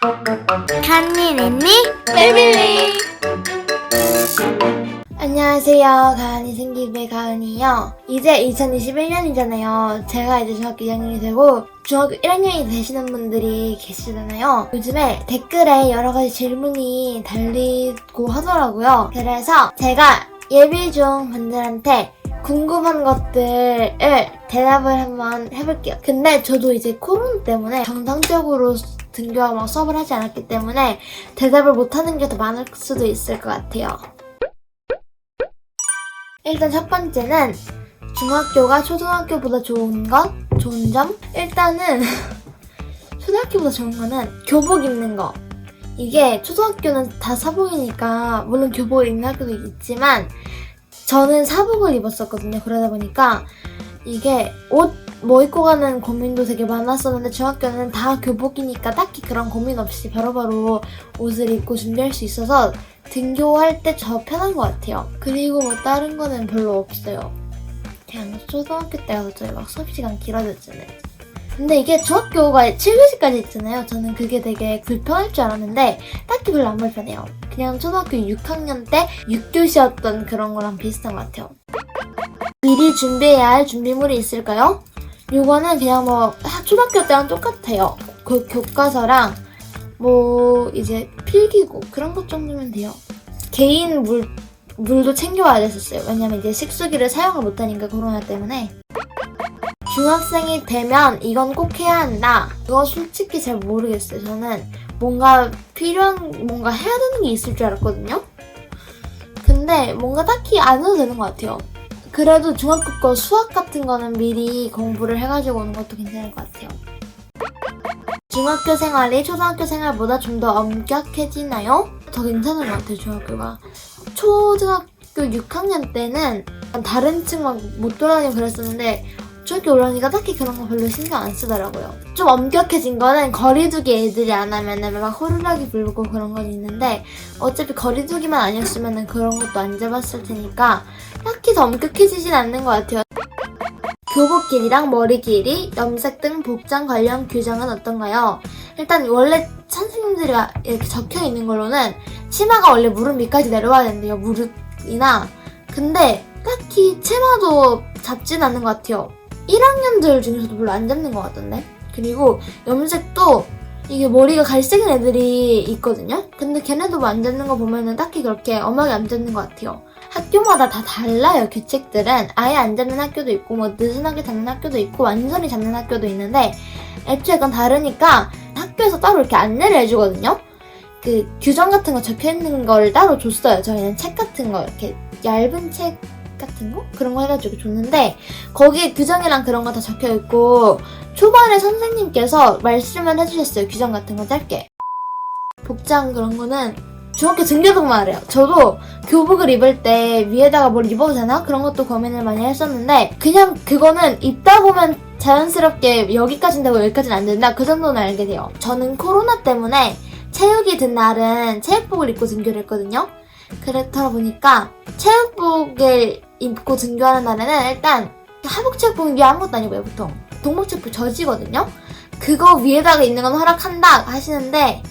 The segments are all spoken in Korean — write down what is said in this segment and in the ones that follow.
간니nen니 패밀리. 안녕하세요, 가은이 생기부의 가은이요. 이제 2021년이잖아요. 제가 이제 중학교 2학년이 되고 중학교 1학년이 되시는 분들이 계시잖아요. 요즘에 댓글에 여러 가지 질문이 달리고 하더라고요. 그래서 제가 예비 중 분들한테 궁금한 것들을 대답을 한번 해볼게요. 근데 저도 이제 코로나 때문에 정상적으로 등교하고 막 수업을 하지 않았기 때문에 대답을 못하는 게 더 많을 수도 있을 것 같아요. 일단 첫 번째는 중학교가 초등학교보다 좋은 점? 일단은 초등학교보다 좋은 거는 교복 입는 거. 이게 초등학교는 다 사복이니까 물론 교복을 입는 학교도 있지만 저는 사복을 입었었거든요. 그러다 보니까 이게 옷 뭐 입고 가는 고민도 되게 많았었는데 중학교는 다 교복이니까 딱히 그런 고민 없이 바로바로 옷을 입고 준비할 수 있어서 등교할 때 더 편한 것 같아요. 그리고 뭐 다른 거는 별로 없어요. 그냥 초등학교 때가 저희 막 수업 시간 길어졌잖아요. 근데 이게 중학교가 7교시까지 있잖아요. 저는 그게 되게 불편할 줄 알았는데 딱히 별로 안 불편해요. 그냥 초등학교 6학년 때 6교시였던 그런 거랑 비슷한 것 같아요. 미리 준비해야 할 준비물이 있을까요? 요거는 그냥 뭐 초등학교 때랑 똑같아요. 그 교과서랑 뭐 이제 필기구 그런 것 정도면 돼요. 개인 물도 챙겨와야 됐었어요. 왜냐면 이제 식수기를 사용을 못하니까 코로나 때문에. 중학생이 되면 이건 꼭 해야 한다. 이거 솔직히 잘 모르겠어요. 저는 뭔가 해야 되는 게 있을 줄 알았거든요. 근데 뭔가 딱히 안 해도 되는 것 같아요. 그래도 중학교 거 수학 같은 거는 미리 공부를 해가지고 오는 것도 괜찮을 것 같아요. 중학교 생활이 초등학교 생활보다 좀 더 엄격해지나요? 더 괜찮은 것 같아요, 중학교가. 초등학교 6학년 때는 다른 층 막 못 돌아다니고 그랬었는데 중학교 올라오니까 딱히 그런 거 별로 신경 안 쓰더라고요. 좀 엄격해진 거는 거리두기 애들이 안 하면은 막 호루라기 불고 그런 건 있는데 어차피 거리두기만 아니었으면은 그런 것도 안 잡았을 테니까 딱히 더 엄격해지진 않는 것 같아요. 교복 길이랑 머리 길이, 염색 등 복장 관련 규정은 어떤가요? 일단 원래 선생님들이 이렇게 적혀 있는 걸로는 치마가 원래 무릎 밑까지 내려와야 된대요. 무릎이나. 근데 딱히 치마도 잡진 않는 것 같아요. 1학년들 중에서도 별로 안 잡는 것 같던데. 그리고 염색도 이게 머리가 갈색인 애들이 있거든요. 근데 걔네도 뭐 안 잡는 거 보면은 딱히 그렇게 엄하게 안 잡는 것 같아요. 학교마다 다 달라요. 규칙들은 아예 안 잡는 학교도 있고 뭐 느슨하게 잡는 학교도 있고 완전히 잡는 학교도 있는데 애초에 그건 다르니까 학교에서 따로 이렇게 안내를 해주거든요. 그 규정 같은 거 적혀있는 걸 따로 줬어요. 저희는 책 같은 거 이렇게 얇은 책 같은 거? 그런 거 해가지고 줬는데 거기에 규정이랑 그런 거 다 적혀있고 초반에 선생님께서 말씀을 해주셨어요. 규정 같은 거 짧게. 복장 그런 거는 중학교 등교도 말해요. 저도 교복을 입을 때 위에다가 뭘 입어도 되나? 그런 것도 고민을 많이 했었는데 그냥 그거는 입다 보면 자연스럽게 여기까지는 되고 여기까지는 안 된다. 그 정도는 알게 돼요. 저는 코로나 때문에 체육이 든 날은 체육복을 입고 등교를 했거든요. 그렇다 보니까 체육복을 입고 등교하는 날에는 일단 하복 체육복은 위에 아무것도 안 입어요. 보통 동복 체육복 젖이거든요. 그거 위에다가 입는 건 허락한다 하시는데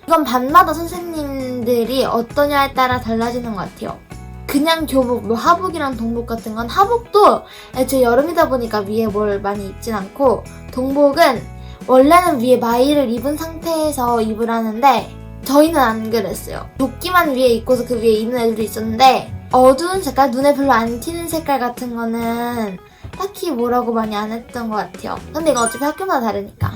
이건 밤마다 선생님들이 어떠냐에 따라 달라지는 것 같아요. 그냥 교복, 뭐 하복이랑 동복 같은 건 하복도 애초에 여름이다 보니까 위에 뭘 많이 입진 않고 동복은 원래는 위에 마이를 입은 상태에서 입으라는데 저희는 안 그랬어요. 조끼만 위에 입고서 그 위에 입는 애들도 있었는데 어두운 색깔, 눈에 별로 안 튀는 색깔 같은 거는 딱히 뭐라고 많이 안 했던 것 같아요. 근데 이거 어차피 학교마다 다르니까.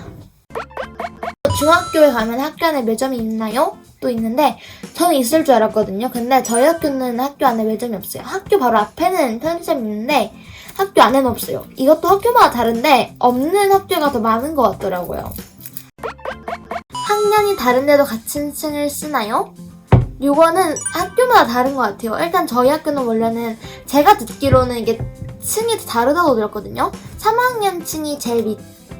중학교에 가면 학교 안에 매점이 있나요? 또 있는데 저는 있을 줄 알았거든요. 근데 저희 학교는 학교 안에 매점이 없어요. 학교 바로 앞에는 편의점이 있는데 학교 안에는 없어요. 이것도 학교마다 다른데 없는 학교가 더 많은 것 같더라고요. 학년이 다른데도 같은 층을 쓰나요? 요거는 학교마다 다른 것 같아요. 일단 저희 학교는 원래는 제가 듣기로는 이게 층이 다르다고 들었거든요. 3학년 층이 제일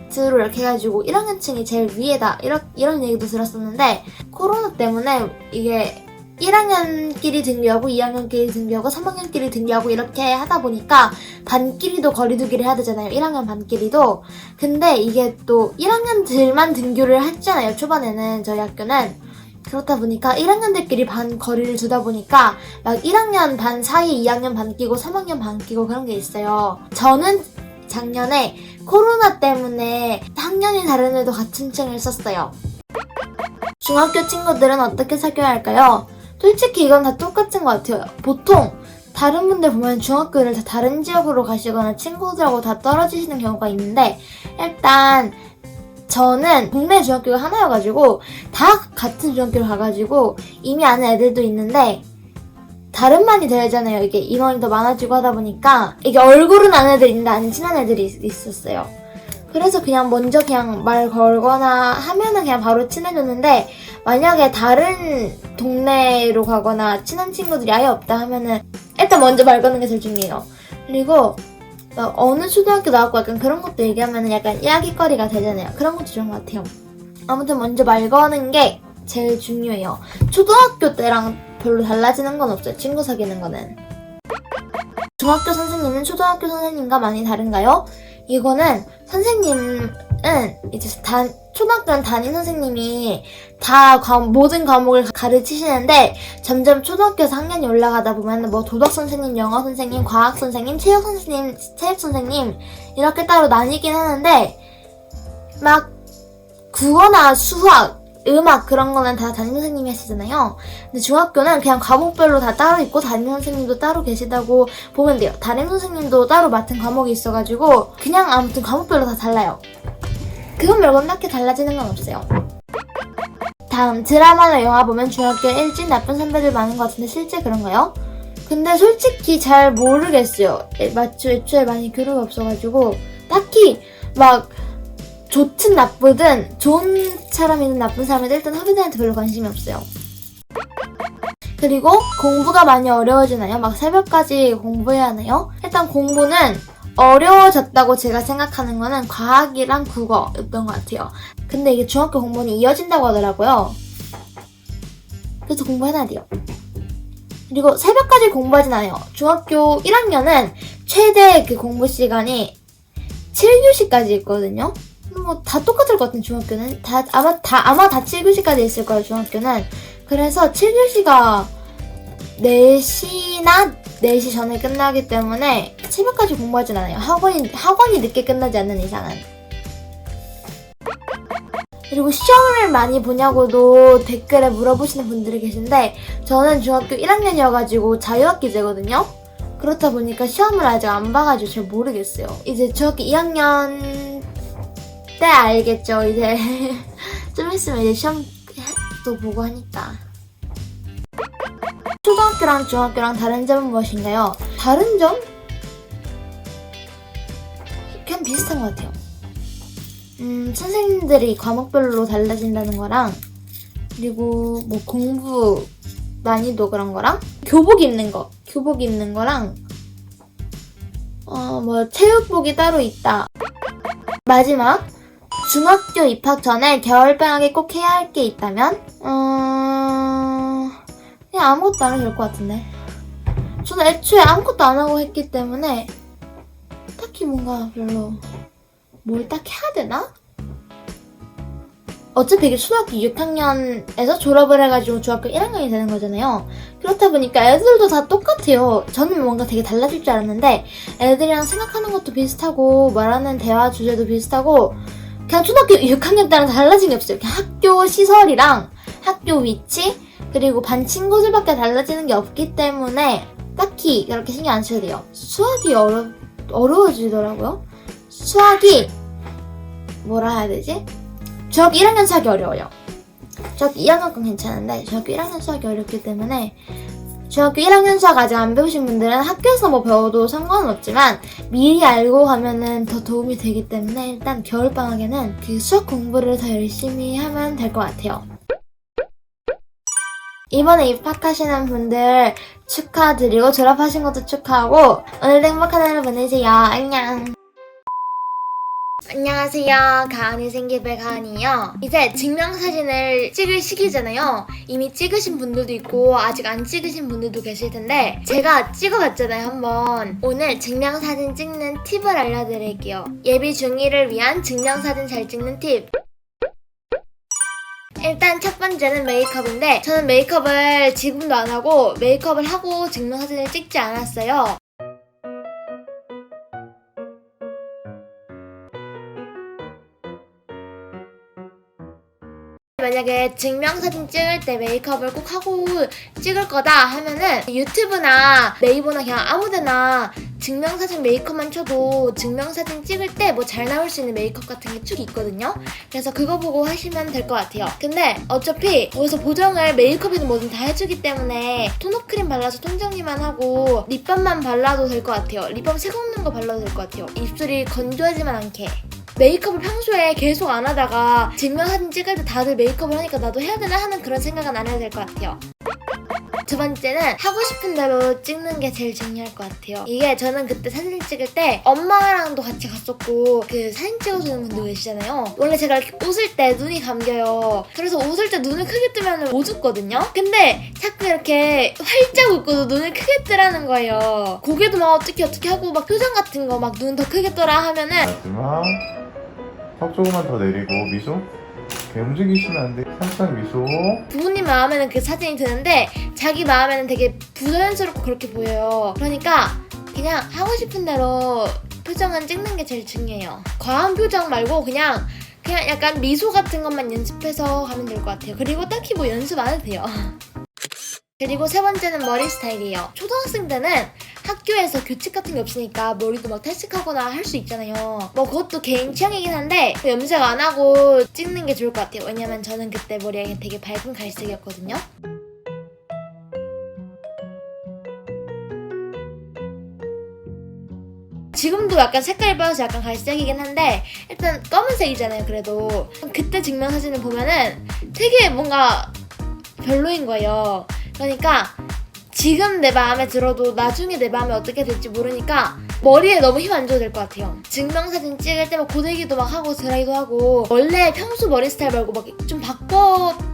밑으로 이렇게 해가지고 1학년 층이 제일 위에다 이런 얘기도 들었었는데 코로나 때문에 이게 1학년끼리 등교하고 2학년끼리 등교하고 3학년끼리 등교하고 이렇게 하다 보니까 반끼리도 거리두기를 해야 되잖아요. 1학년 반끼리도. 근데 이게 또 1학년들만 등교를 했잖아요. 초반에는 저희 학교는. 그렇다 보니까 1학년들끼리 반 거리를 두다 보니까 막 1학년 반 사이 2학년 반 끼고 3학년 반 끼고 그런 게 있어요. 저는 작년에 코로나 때문에 학년이 다른 애도 같은 층을 썼어요. 중학교 친구들은 어떻게 사귀어야 할까요? 솔직히 이건 다 똑같은 것 같아요. 보통 다른 분들 보면 중학교를 다 다른 지역으로 가시거나 친구들하고 다 떨어지시는 경우가 있는데 일단 저는 동네 중학교가 하나여가지고 다 같은 중학교를 가가지고 이미 아는 애들도 있는데 다른 반이 되잖아요. 이게 인원이 더 많아지고 하다 보니까 이게 얼굴은 아는 애들이 있는데 안 친한 애들이 있었어요. 그래서 그냥 먼저 그냥 말 걸거나 하면은 그냥 바로 친해졌는데 만약에 다른 동네로 가거나 친한 친구들이 아예 없다 하면은 일단 먼저 말 거는 게 제일 중요해요. 그리고 어느 초등학교 나왔고 약간 그런 것도 얘기하면은 약간 이야기거리가 되잖아요. 그런 것도 좋은 것 같아요. 아무튼 먼저 말 거는 게 제일 중요해요. 초등학교 때랑 별로 달라지는 건 없어요. 친구 사귀는 거는. 중학교 선생님은 초등학교 선생님과 많이 다른가요? 이거는 선생님은 이제 초등학교는 담임 선생님이 다 모든 과목을 가르치시는데 점점 초등학교에서 학년이 올라가다 보면 뭐 도덕 선생님, 영어 선생님, 과학 선생님, 체육 선생님 이렇게 따로 나뉘긴 하는데 막 국어나 수학, 음악 그런 거는 다 담임 선생님이 하시잖아요. 근데 중학교는 그냥 과목별로 다 따로 있고 담임 선생님도 따로 계시다고 보면 돼요. 담임 선생님도 따로 맡은 과목이 있어가지고 그냥 아무튼 과목별로 다 달라요. 그건 말고는 딱히 달라지는 건 없어요. 다음, 드라마나 영화 보면 중학교에 일진 나쁜 선배들 많은 것 같은데 실제 그런가요? 근데 솔직히 잘 모르겠어요. 애초에 많이 교류가 없어가지고 딱히 막 좋든 나쁘든 좋은 사람이든 나쁜 사람이든 일단 후배들한테 별로 관심이 없어요. 그리고 공부가 많이 어려워지나요? 막 새벽까지 공부해야 하나요? 일단 공부는 어려워졌다고 제가 생각하는 거는 과학이랑 국어였던 것 같아요. 근데 이게 중학교 공부는 이어진다고 하더라고요. 그래서 공부해놔야 돼요. 그리고 새벽까지 공부하진 않아요. 중학교 1학년은 최대 그 공부 시간이 7교시까지 있거든요. 뭐 다 똑같을 것 같은 중학교는 아마 다 7교시까지 있을 거예요. 중학교는. 그래서 7교시가 4시나 4시 전에 끝나기 때문에 새벽까지 공부하진 않아요. 학원이 늦게 끝나지 않는 이상은. 그리고 시험을 많이 보냐고도 댓글에 물어보시는 분들이 계신데 저는 중학교 1학년이어가지고 자유학기제거든요. 그렇다 보니까 시험을 아직 안 봐가지고 잘 모르겠어요. 이제 중학교 2학년 때 알겠죠. 이제 좀 있으면 이제 시험도 보고 하니까. 초등학교랑 중학교랑 다른 점은 무엇인가요? 다른 점? 그냥 비슷한 것 같아요. 선생님들이 과목별로 달라진다는 거랑 그리고 뭐 공부 난이도 그런 거랑 교복 입는 거랑 뭐 체육복이 따로 있다. 마지막, 중학교 입학 전에 겨울방학에 꼭 해야 할 게 있다면 그냥 아무것도 안 해도 될 것 같은데. 저는 애초에 아무것도 안 하고 했기 때문에 딱히 뭔가 별로 뭘 딱 해야 되나? 어차피 이게 초등학교 6학년에서 졸업을 해가지고 중학교 1학년이 되는 거잖아요. 그렇다 보니까 애들도 다 똑같아요. 저는 뭔가 되게 달라질 줄 알았는데 애들이랑 생각하는 것도 비슷하고 말하는 대화 주제도 비슷하고 그냥 초등학교 6학년 때랑 달라진 게 없어요. 그냥 학교 시설이랑 학교 위치 그리고 반 친구들밖에 달라지는 게 없기 때문에 딱히 그렇게 신경 안 써도 돼요. 수학이 어려워지더라고요. 수학이 뭐라 해야 되지? 중학교 1학년 수학이 어려워요. 중학교 2학년 건 괜찮은데 중학교 1학년 수학이 어렵기 때문에 중학교 1학년 수학 아직 안 배우신 분들은 학교에서 뭐 배워도 상관은 없지만 미리 알고 가면은 더 도움이 되기 때문에 일단 겨울방학에는 그 수학 공부를 더 열심히 하면 될 것 같아요. 이번에 입학하시는 분들 축하드리고 졸업하신 것도 축하하고 오늘도 행복한 하루 보내세요. 안녕. 안녕하세요. 가은이 생기배 가은이요. 이제 증명사진을 찍을 시기잖아요. 이미 찍으신 분들도 있고 아직 안 찍으신 분들도 계실 텐데 제가 찍어봤잖아요, 한번. 오늘 증명사진 찍는 팁을 알려드릴게요. 예비 중이를 위한 증명사진 잘 찍는 팁. 일단 첫 번째는 메이크업인데 저는 메이크업을 지금도 안 하고 메이크업을 하고 증명사진을 찍지 않았어요. 만약에 증명사진 찍을 때 메이크업을 꼭 하고 찍을 거다 하면은 유튜브나 네이버나 그냥 아무데나 증명사진 메이크업만 쳐도 증명사진 찍을 때 뭐 잘 나올 수 있는 메이크업 같은 게 쭉 있거든요. 그래서 그거 보고 하시면 될 것 같아요. 근데 어차피 거기서 보정을 메이크업이든 뭐든 다 해주기 때문에 톤업 크림 발라서 톤 정리만 하고 립밤만 발라도 될 것 같아요. 립밤 색 없는 거 발라도 될 것 같아요. 입술이 건조하지만 않게. 메이크업을 평소에 계속 안 하다가 증명사진 찍을 때 다들 메이크업을 하니까 나도 해야 되나 하는 그런 생각은 안 해도 될 것 같아요. 두 번째는 하고 싶은 대로 찍는 게 제일 중요할 것 같아요. 이게 저는 그때 사진 찍을 때 엄마랑도 같이 갔었고 그 사진 찍어주는 분들 계시잖아요. 원래 제가 이렇게 웃을 때 눈이 감겨요. 그래서 웃을 때 눈을 크게 뜨면 못 웃거든요. 근데 자꾸 이렇게 활짝 웃고도 눈을 크게 뜨라는 거예요. 고개도 막 어떻게 하고 막 표정 같은 거 막 눈 더 크게 떠라 하면은 마지막 턱 조금만 더 내리고 미소. 이렇게 움직이시면 안 돼. 살짝 미소. 부모님 마음에는 그 사진이 드는데 자기 마음에는 되게 부자연스럽고 그렇게 보여요. 그러니까 그냥 하고 싶은 대로 표정은 찍는 게 제일 중요해요. 과한 표정 말고 그냥 약간 미소 같은 것만 연습해서 가면 될 것 같아요. 그리고 딱히 뭐 연습 안 해도 돼요. 그리고 세 번째는 머리 스타일이에요. 초등학생 때는 학교에서 교칙 같은 게 없으니까 머리도 막 탈색하거나 할 수 있잖아요. 뭐 그것도 개인 취향이긴 한데 염색 안 하고 찍는 게 좋을 것 같아요. 왜냐면 저는 그때 머리가 되게 밝은 갈색이었거든요. 지금도 약간 색깔이 빠져서 약간 갈색이긴 한데 일단 검은색이잖아요. 그래도 그때 증명사진을 보면은 되게 뭔가 별로인 거예요. 그러니까 지금 내 마음에 들어도 나중에 내 마음에 어떻게 될지 모르니까 머리에 너무 힘 안 줘도 될 것 같아요. 증명사진 찍을 때 막 고데기도 막 하고 드라이도 하고 원래 평소 머리 스타일 말고 막 좀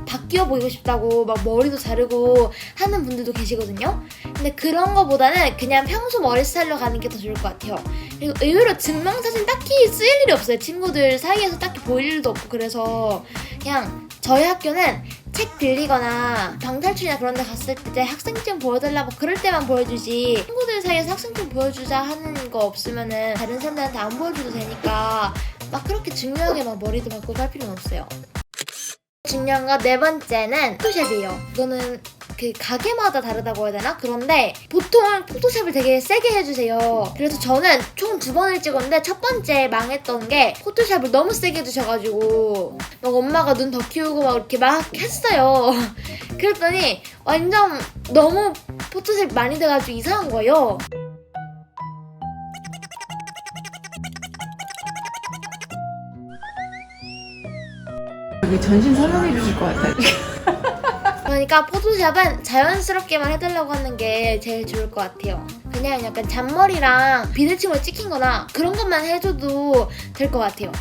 바뀌어 보이고 싶다고 막 머리도 자르고 하는 분들도 계시거든요. 근데 그런 거보다는 그냥 평소 머리 스타일로 가는 게 더 좋을 것 같아요. 그리고 의외로 증명사진 딱히 쓰일 일이 없어요. 친구들 사이에서 딱히 보일 일도 없고. 그래서 그냥 저희 학교는 책 빌리거나 방탈출이나 그런 데 갔을 때 학생증 보여달라고 그럴 때만 보여주지 친구들 사이에서 학생증 보여주자 하는 거 없으면은 다른 사람들한테 안 보여줘도 되니까 막 그렇게 중요하게 막 머리도 바꾸고 할 필요는 없어요. 중요한 거 네 번째는 포토샵이에요. 이거는 그 가게마다 다르다고 해야 되나? 그런데 보통 포토샵을 되게 세게 해주세요. 그래서 저는 총 2번을 찍었는데 첫 번째 망했던 게 포토샵을 너무 세게 해주셔가지고 막 엄마가 눈 더 키우고 막 이렇게 막 했어요. 그랬더니 완전 너무 포토샵 많이 돼가지고 이상한 거예요. 여기 전신 설명해 주실 것 같아요. 그러니까 포토샵은 자연스럽게만 해달라고 하는 게 제일 좋을 것 같아요. 그냥 약간 잔머리랑 비대칭으로 찍힌 거나 그런 것만 해줘도 될 것 같아요.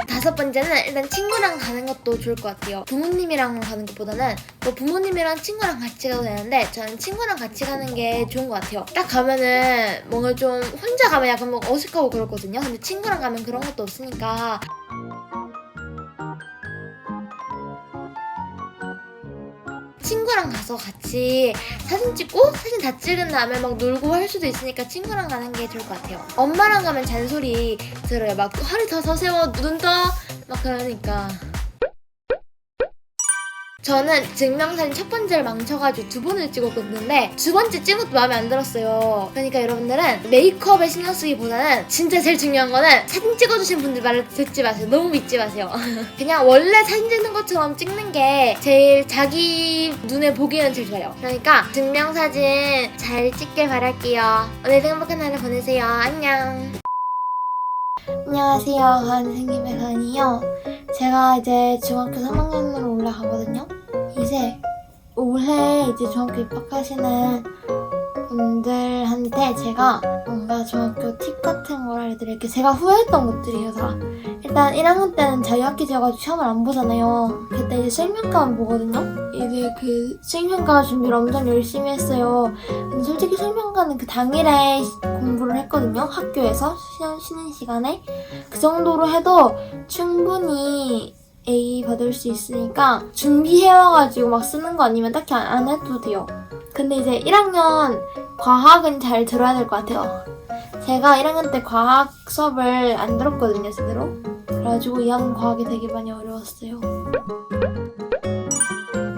다섯 번째는 일단 친구랑 가는 것도 좋을 것 같아요. 부모님이랑 가는 것보다는 뭐 부모님이랑 친구랑 같이 가도 되는데 저는 친구랑 같이 가는 게 좋은 것 같아요. 딱 가면은 뭔가 좀 혼자 가면 약간 뭐 어색하고 그렇거든요. 근데 친구랑 가면 그런 것도 없으니까 친구랑 가서 같이 사진 찍고 사진 다 찍은 다음에 막 놀고 할 수도 있으니까 친구랑 가는 게 좋을 것 같아요. 엄마랑 가면 잔소리 들어요. 막 허리 더 서세워, 눈 떠, 막 그러니까. 저는 증명사진 첫 번째를 망쳐가지고 2번을 찍었는데 2번째 찍은 것도 마음에 안 들었어요. 그러니까 여러분들은 메이크업에 신경 쓰기보다는 진짜 제일 중요한 거는 사진 찍어주신 분들 말을 듣지 마세요. 너무 믿지 마세요. 그냥 원래 사진 찍는 것처럼 찍는 게 제일 자기 눈에 보기에는 제일 좋아요. 그러니까 증명사진 잘 찍길 바랄게요. 오늘도 행복한 하루 보내세요. 안녕. 안녕하세요. 가은 생님의 가은이요. 제가 이제 중학교 3학년으로 올라가거든요. 이제 올해 이제 중학교 입학하시는 분들한테 제가 뭔가 중학교 팁 같은 걸 알려드릴게요. 제가 후회했던 것들이에요, 다. 일단 1학년 때는 자유학기제여가지고 시험을 안 보잖아요. 그때 이제 수행평가만 보거든요. 이제 그 수행평가 준비를 엄청 열심히 했어요. 근데 솔직히 수행평가는 그 당일에 공부를 했거든요. 학교에서 쉬는 시간에. 그 정도로 해도 충분히 A 받을 수 있으니까 준비해와가지고 막 쓰는 거 아니면 딱히 안 해도 돼요. 근데 이제 1학년 과학은 잘 들어야 될 것 같아요. 제가 1학년 때 과학 수업을 안 들었거든요, 제대로. 그래가지고 2학년 과학이 되게 많이 어려웠어요.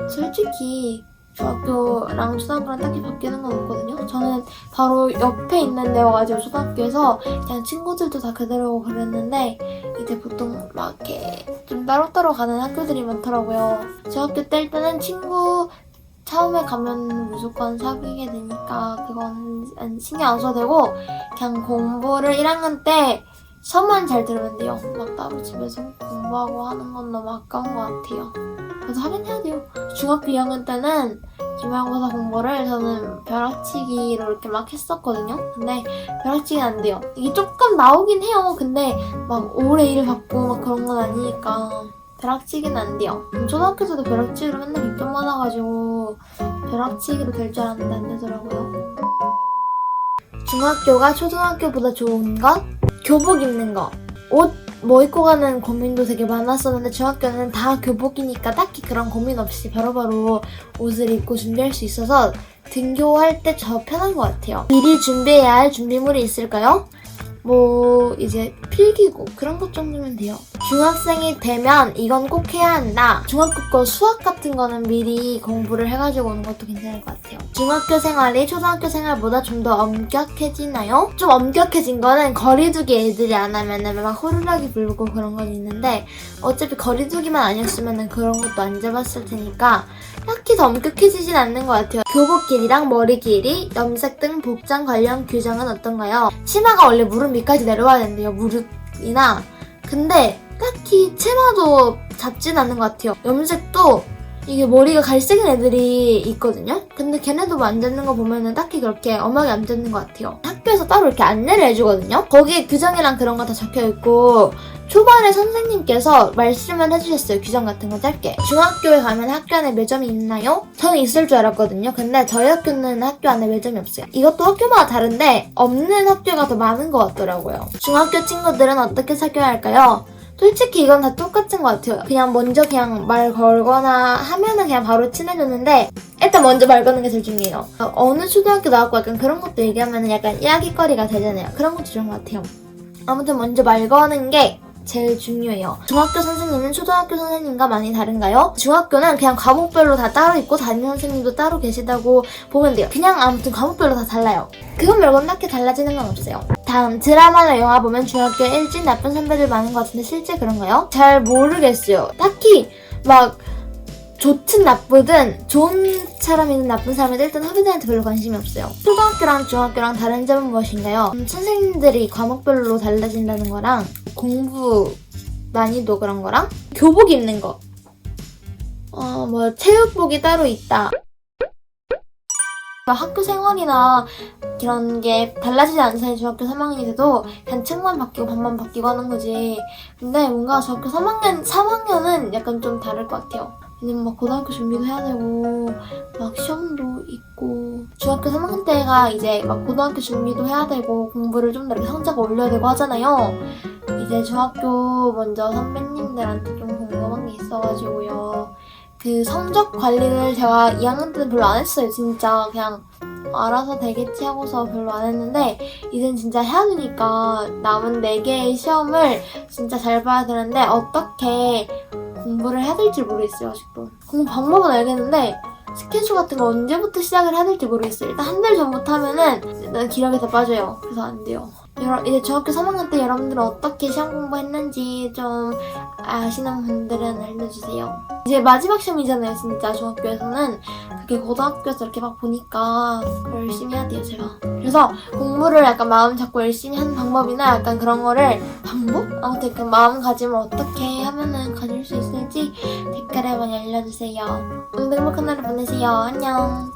솔직히 중학교랑 초등학교랑 딱히 바뀌는 건 없거든요. 저는 바로 옆에 있는 데여가지고 초등학교에서 그냥 친구들도 다 그대로고 그랬는데 이제 보통 막 이렇게 좀 따로따로 가는 학교들이 많더라고요. 중학교 때는 친구 처음에 가면 무조건 사귀게 되니까 그건 신경 안 써도 되고 그냥 공부를 1학년 때 수업만 잘 들으면 돼요. 막 따로 집에서 공부하고 하는 건 너무 아까운 것 같아요. 그래서 하긴 해야 돼요. 중학교 2학년 때는 기말고사 공부를 저는 벼락치기로 이렇게 막 했었거든요. 근데 벼락치기는 안 돼요. 이게 조금 나오긴 해요. 근데 막 오래 일 받고 막 그런 건 아니니까 벼락치기는 안 돼요. 초등학교 때도 벼락치기로 맨날 100점 맞아가지고 벼락치기로 될 줄 알았는데 안 되더라고요. 중학교가 초등학교보다 좋은 건 교복 입는 거. 옷 뭐 입고 가는 고민도 되게 많았었는데 중학교는 다 교복이니까 딱히 그런 고민 없이 바로바로 옷을 입고 준비할 수 있어서 등교할 때 더 편한 것 같아요. 미리 준비해야 할 준비물이 있을까요? 뭐 이제 필기구 그런 것 정도면 돼요. 중학생이 되면 이건 꼭 해야 한다. 중학교 거 수학 같은 거는 미리 공부를 해가지고 오는 것도 괜찮을 것 같아요. 중학교 생활이 초등학교 생활보다 좀 더 엄격해지나요? 좀 엄격해진 거는 거리두기 애들이 안 하면은 막 호루라기 불고 그런 건 있는데 어차피 거리두기만 아니었으면은 그런 것도 안 잡았을 테니까 딱히 더 엄격해지진 않는 것 같아요. 교복 길이랑 머리 길이, 염색 등 복장 관련 규정은 어떤가요? 치마가 원래 무릎 밑까지 내려와야 된대요. 무릎이나. 근데 딱히 치마도 잡진 않는 것 같아요. 염색도 이게 머리가 갈색인 애들이 있거든요? 근데 걔네도 뭐 안 잡는 거 보면은 딱히 그렇게 엄하게 안 잡는 것 같아요. 학교에서 따로 이렇게 안내를 해주거든요? 거기에 규정이랑 그런 거 다 적혀있고 초반에 선생님께서 말씀을 해주셨어요. 규정 같은 거 짧게. 중학교에 가면 학교 안에 매점이 있나요? 저는 있을 줄 알았거든요. 근데 저희 학교는 학교 안에 매점이 없어요. 이것도 학교마다 다른데 없는 학교가 더 많은 것 같더라고요. 중학교 친구들은 어떻게 사귀어야 할까요? 솔직히 이건 다 똑같은 것 같아요. 그냥 먼저 그냥 말 걸거나 하면은 그냥 바로 친해졌는데 일단 먼저 말 거는 게 제일 중요해요. 어느 초등학교 나왔고 약간 그런 것도 얘기하면은 약간 이야기거리가 되잖아요. 그런 것도 좋은 것 같아요. 아무튼 먼저 말 거는 게 제일 중요해요. 중학교 선생님은 초등학교 선생님과 많이 다른가요? 중학교는 그냥 과목별로 다 따로 있고 담임 선생님도 따로 계시다고 보면 돼요. 그냥 아무튼 과목별로 다 달라요. 그것 말고는 딱히 달라지는 건 없어요. 다음 드라마나 영화 보면 중학교에 일진 나쁜 선배들 많은 것 같은데 실제 그런가요? 잘 모르겠어요. 딱히 막 좋든 나쁘든 좋은 사람이든 나쁜 사람이든 일단 후배들한테 별로 관심이 없어요. 초등학교랑 중학교랑 다른 점은 무엇인가요? 선생님들이 과목별로 달라진다는 거랑 공부 난이도 그런 거랑 교복 입는 거. 뭐 체육복이 따로 있다. 학교 생활이나 이런 게 달라지지 않는 사이 중학교 3학년이 돼도 그냥 책만 바뀌고 반만 바뀌고 하는 거지. 근데 뭔가 중학교 3학년은 약간 좀 다를 것 같아요. 왜냐면 막 고등학교 준비도 해야 되고 막 시험도 있고 중학교 3학년 때가 이제 막 고등학교 준비도 해야 되고 공부를 좀 더 이렇게 성적을 올려야 되고 하잖아요. 이제 중학교 먼저 선배님들한테 좀 궁금한 게 있어가지고요. 그 성적 관리를 제가 2학년 때는 별로 안 했어요. 진짜 그냥 알아서 되겠지 하고서 별로 안 했는데 이젠 진짜 해야 되니까 남은 4개의 시험을 진짜 잘 봐야 되는데 어떻게 공부를 해야 될지 모르겠어요. 아직도 공부 방법은 알겠는데 스케줄 같은 거 언제부터 시작을 해야 될지 모르겠어요. 일단 한 달 전부터 하면은 일단 기력이 다 빠져요. 그래서 안 돼요. 이제 중학교 3학년 때 여러분들은 어떻게 시험 공부했는지 좀 아시는 분들은 알려주세요. 이제 마지막 시험이잖아요. 진짜 중학교에서는 그게 고등학교에서 이렇게 막 보니까 열심히 해야 돼요. 제가 그래서 공부를 약간 마음 잡고 열심히 하는 방법이나 약간 그런 거를 방법? 아무튼 그 마음가짐을 어떻게 하면은 가질 수 있을지 댓글에 많이 알려주세요. 오늘도 행복한 하루 보내세요. 안녕.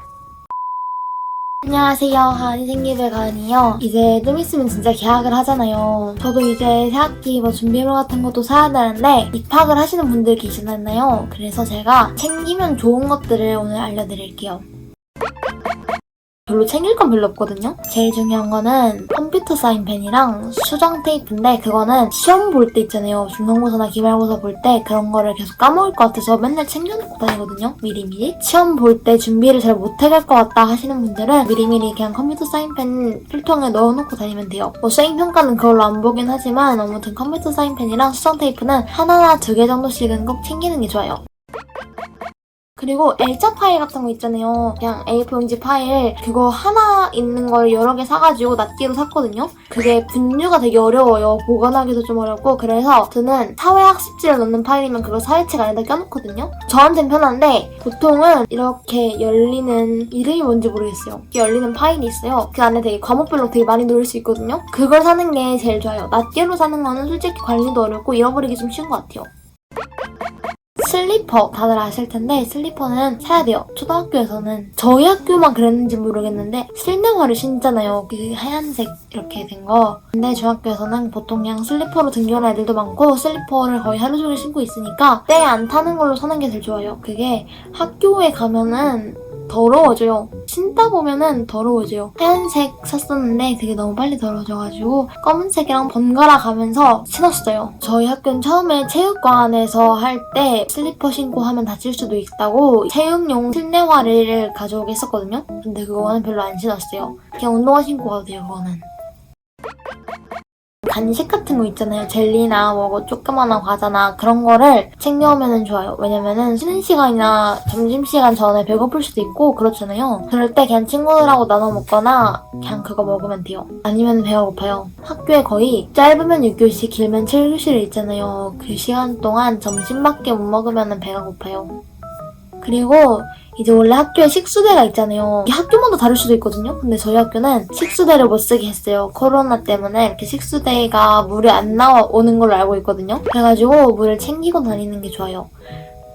안녕하세요. 가은이 생기를 가은이요. 이제 좀 있으면 진짜 개학을 하잖아요. 저도 이제 새학기 준비물 같은 것도 사야 되는데 입학을 하시는 분들 계시잖아요. 그래서 제가 챙기면 좋은 것들을 오늘 알려드릴게요. 별로 챙길 건 별로 없거든요? 제일 중요한 거는 컴퓨터 사인펜이랑 수정 테이프인데 그거는 시험 볼 때 있잖아요. 중간고사나 기말고사 볼 때 그런 거를 계속 까먹을 것 같아서 맨날 챙겨놓고 다니거든요. 미리미리. 시험 볼 때 준비를 잘 못해갈 것 같다 하시는 분들은 미리미리 그냥 컴퓨터 사인펜 필통에 넣어놓고 다니면 돼요. 수행평가는 그걸로 안 보긴 하지만 아무튼 컴퓨터 사인펜이랑 수정 테이프는 하나나 2개 정도씩은 꼭 챙기는 게 좋아요. 그리고 L자 파일 같은 거 있잖아요. 그냥 A4 용지 파일 그거 하나 있는 걸 여러 개 사가지고 낱개로 샀거든요. 그게 분류가 되게 어려워요. 보관하기도 좀 어렵고 그래서 저는 사회학습지를 넣는 파일이면 그걸 사회책 안에다 껴놓거든요. 저한테는 편한데 보통은 이렇게 열리는 이름이 뭔지 모르겠어요. 이렇게 열리는 파일이 있어요. 그 안에 되게 과목별로 되게 많이 넣을 수 있거든요. 그걸 사는 게 제일 좋아요. 낱개로 사는 거는 솔직히 관리도 어렵고 잃어버리기 좀 쉬운 것 같아요. 슬리퍼 다들 아실 텐데 슬리퍼는 사야 돼요. 초등학교에서는 저희 학교만 그랬는지 모르겠는데 실내화를 신잖아요. 그 하얀색 이렇게 된 거. 근데 중학교에서는 보통 그냥 슬리퍼로 등교하는 애들도 많고 슬리퍼를 거의 하루 종일 신고 있으니까 때 안 타는 걸로 사는 게 제일 좋아요. 그게 학교에 가면은 더러워져요. 신다 보면은 더러워져요. 하얀색 샀었는데 그게 너무 빨리 더러워져가지고 검은색이랑 번갈아 가면서 신었어요. 저희 학교는 처음에 체육관에서 할 때 슬리퍼 신고 하면 다칠 수도 있다고 체육용 실내화를 가져오게 했었거든요. 근데 그거는 별로 안 신었어요. 그냥 운동화 신고 가도 돼요, 그거는. 간식 같은 거 있잖아요. 젤리나 뭐 조그마한 과자나 그런 거를 챙겨오면 좋아요. 왜냐면은 쉬는 시간이나 점심시간 전에 배고플 수도 있고 그렇잖아요. 그럴 때 그냥 친구들하고 나눠 먹거나 그냥 그거 먹으면 돼요. 아니면 배가 고파요. 학교에 거의 짧으면 6교시 길면 7교시를 있잖아요. 그 시간 동안 점심밖에 못 먹으면 배가 고파요. 그리고 이제 원래 학교에 식수대가 있잖아요. 이게 학교마다 다를 수도 있거든요. 근데 저희 학교는 식수대를 못 쓰게 했어요. 코로나 때문에 이렇게 식수대가 물이 안 나오는 걸로 알고 있거든요. 그래가지고 물을 챙기고 다니는 게 좋아요.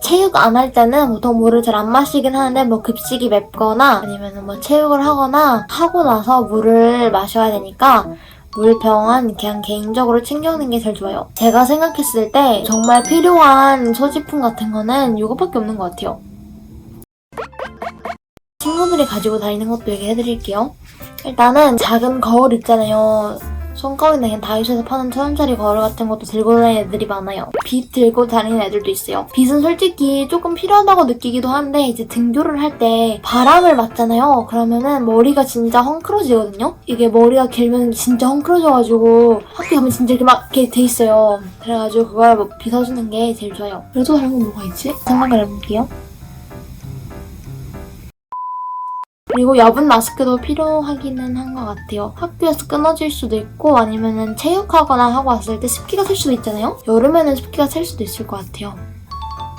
체육 안 할 때는 보통 물을 잘 안 마시긴 하는데 뭐 급식이 맵거나 아니면 뭐 체육을 하거나 하고 나서 물을 마셔야 되니까 물병은 그냥 개인적으로 챙겨오는 게 제일 좋아요. 제가 생각했을 때 정말 필요한 소지품 같은 거는 이것밖에 없는 것 같아요. 친구들이 가지고 다니는 것도 얘기해드릴게요. 일단은 작은 거울 있잖아요. 손거울이나 그냥 다이소에서 파는 1,000원짜리 거울 같은 것도 들고 다니는 애들이 많아요. 빗 들고 다니는 애들도 있어요. 빗은 솔직히 조금 필요하다고 느끼기도 하는데 이제 등교를 할 때 바람을 맞잖아요. 그러면은 머리가 진짜 헝클어지거든요. 이게 머리가 길면 진짜 헝클어져가지고 학교 가면 진짜 이렇게 막 이렇게 돼 있어요. 그래가지고 그걸 빗어주는 게 제일 좋아요. 그래도 다른 건 뭐가 있지? 생각을 해볼게요. 그리고 여분 마스크도 필요하기는 한 것 같아요. 학교에서 끊어질 수도 있고 아니면은 체육하거나 하고 왔을 때 습기가 찰 수도 있잖아요? 여름에는 습기가 찰 수도 있을 것 같아요.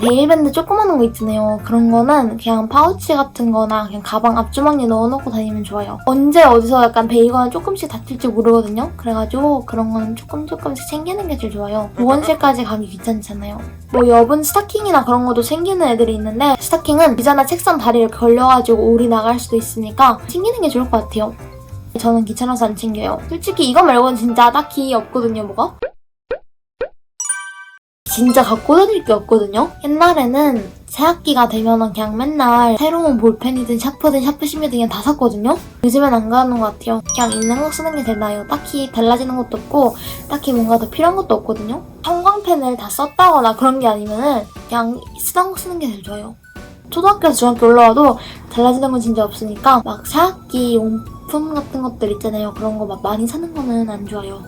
네일밴드 조그마한 거 있잖아요. 그런 거는 그냥 파우치 같은 거나 그냥 가방 앞주머니에 넣어놓고 다니면 좋아요. 언제 어디서 약간 베이거나 조금씩 다칠지 모르거든요. 그래가지고 그런 거는 조금씩 챙기는 게 제일 좋아요. 보건실까지 가기 귀찮잖아요. 뭐 여분 스타킹이나 그런 것도 챙기는 애들이 있는데 스타킹은 의자나 책상 다리를 걸려가지고 오리 나갈 수도 있으니까 챙기는 게 좋을 것 같아요. 저는 귀찮아서 안 챙겨요. 솔직히 이거 말고는 진짜 딱히 없거든요, 뭐가? 진짜 갖고 다닐 게 없거든요? 옛날에는 새학기가 되면은 그냥 맨날 새로운 볼펜이든 샤프든 샤프심이든 그냥 다 샀거든요? 요즘엔 안 그러는 것 같아요. 그냥 있는 거 쓰는 게 제일 나아요. 딱히 달라지는 것도 없고 딱히 뭔가 더 필요한 것도 없거든요? 형광펜을 다 썼다거나 그런 게 아니면은 그냥 쓰던 거 쓰는 게 제일 좋아요. 초등학교에서 중학교 올라와도 달라지는 건 진짜 없으니까 막 새학기 용품 같은 것들 있잖아요. 그런 거 막 많이 사는 거는 안 좋아요.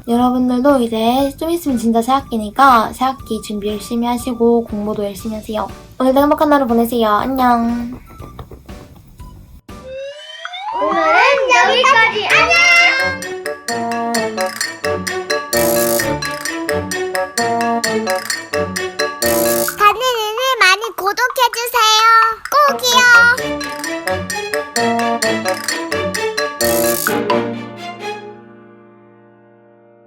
여러분들도 이제 좀 있으면 진짜 새학기니까 새학기 준비 열심히 하시고 공부도 열심히 하세요. 오늘도 행복한 하루 보내세요. 안녕. 오늘은 여기까지. 안녕!